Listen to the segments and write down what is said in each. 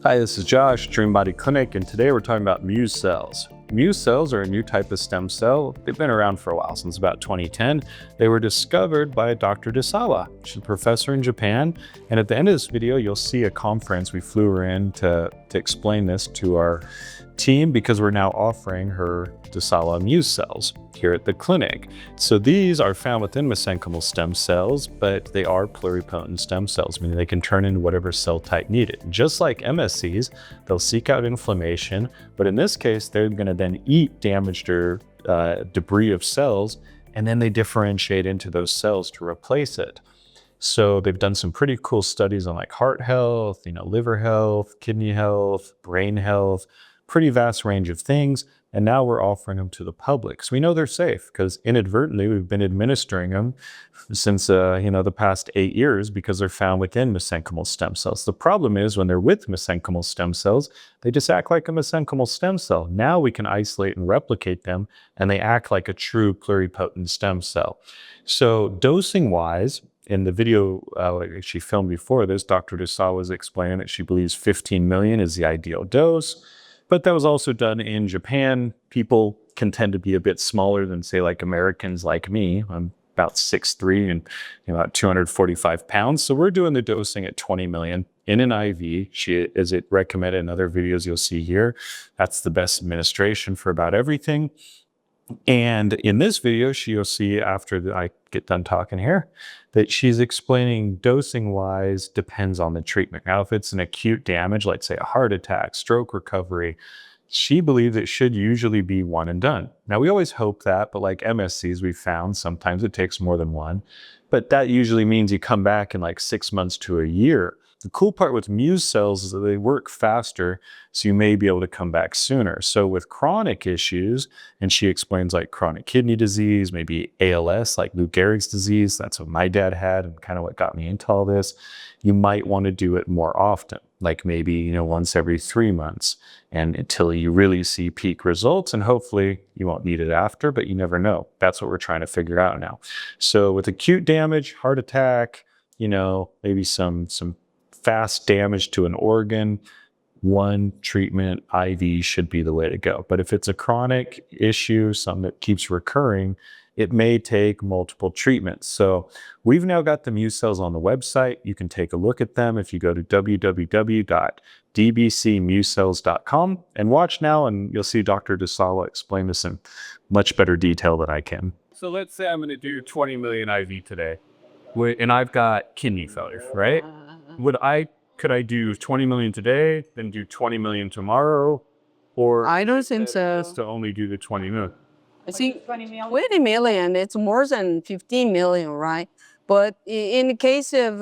Hi, this is Josh, Dream Body Clinic, and today we're talking about Muse cells. Muse cells are a new type of stem cell. They've been around for a while, since about 2010. They were discovered by Dr. Dezawa. She's a professor in Japan. And at the end of this video, you'll see a conference. We flew her in to explain this to our team because we're now offering her Dezawa Muse cells here at the clinic. So these are found within mesenchymal stem cells, but they are pluripotent stem cells, meaning they can turn into whatever cell type needed. Just like MSCs, they'll seek out inflammation, but in this case, they're going to then eat damaged or debris of cells, and then they differentiate into those cells to replace it. So they've done some pretty cool studies on like heart health, liver health, kidney health, brain health, pretty vast range of things. And now we're offering them to the public. So we know they're safe because inadvertently we've been administering them since the past 8 years because they're found within mesenchymal stem cells. The problem is when they're with mesenchymal stem cells, they just act like a mesenchymal stem cell. Now we can isolate and replicate them, and they act like a true pluripotent stem cell. So dosing wise, in the video she filmed before this, Dr. Dezawa was explaining that she believes 15 million is the ideal dose. But that was also done in Japan. People can tend to be a bit smaller than, say, like Americans like me. I'm about 6'3" and about 245 pounds. So we're doing the dosing at 20 million in an IV. Is it recommended in other videos you'll see here. That's the best administration for about everything. And in this video, you'll see after I get done talking here, that she's explaining dosing wise depends on the treatment. Now, if it's an acute damage, like say a heart attack, stroke recovery, she believes it should usually be one and done. Now, we always hope that, but like MSCs, we found sometimes it takes more than one, but that usually means you come back in like 6 months to a year. The cool part with Muse cells is that they work faster, so you may be able to come back sooner. So with chronic issues, and she explains like chronic kidney disease, maybe ALS, like Lou Gehrig's disease, that's what my dad had and kind of what got me into all this, you might want to do it more often, like maybe once every 3 months, and until you really see peak results, and hopefully you won't need it after, but you never know. That's what we're trying to figure out now. So with acute damage, heart attack, maybe some fast damage to an organ, one treatment IV should be the way to go. But if it's a chronic issue, something that keeps recurring, it may take multiple treatments. So we've now got the Muse cells on the website. You can take a look at them if you go to www.dbcmusecells.com and watch now, and you'll see Dr. Dezawa explain this in much better detail than I can. So let's say I'm going to do 20 million IV today, and I've got kidney failure, right? Could I do 20 million today, then do 20 million tomorrow? Or I don't think so. just to only do the 20 million? I think 20 million, it's more than 15 million, right? But in the case of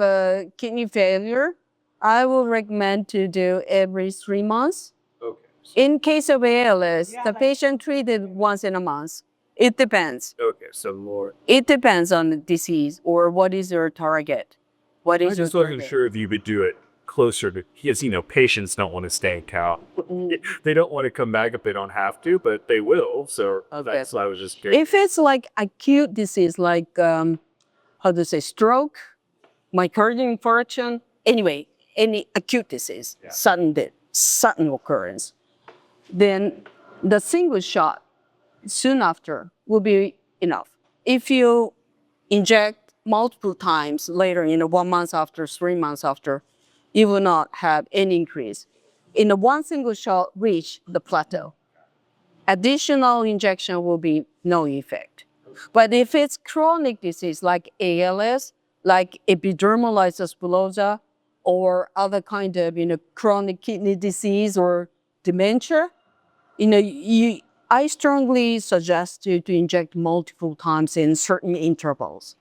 kidney failure, I will recommend to do every 3 months. Okay. In case of ALS, the patient treated once in a month. It depends. Okay, so more. It depends on the disease or what is your target. I just wasn't sure if you would do it closer to, because patients don't want to stay out. They don't want to come back if they don't have to, but they will. So that's why I was just curious. If it's like acute disease, like stroke, myocardial infarction, anyway, any acute disease, sudden occurrence, then the single shot soon after will be enough. If you inject multiple times later, 1 month after, 3 months after, you will not have any increase. In the one single shot, reach the plateau. Additional injection will be no effect. But if it's chronic disease like ALS, like epidermolysis bullosa, or other kind of chronic kidney disease or dementia, I strongly suggest you to inject multiple times in certain intervals.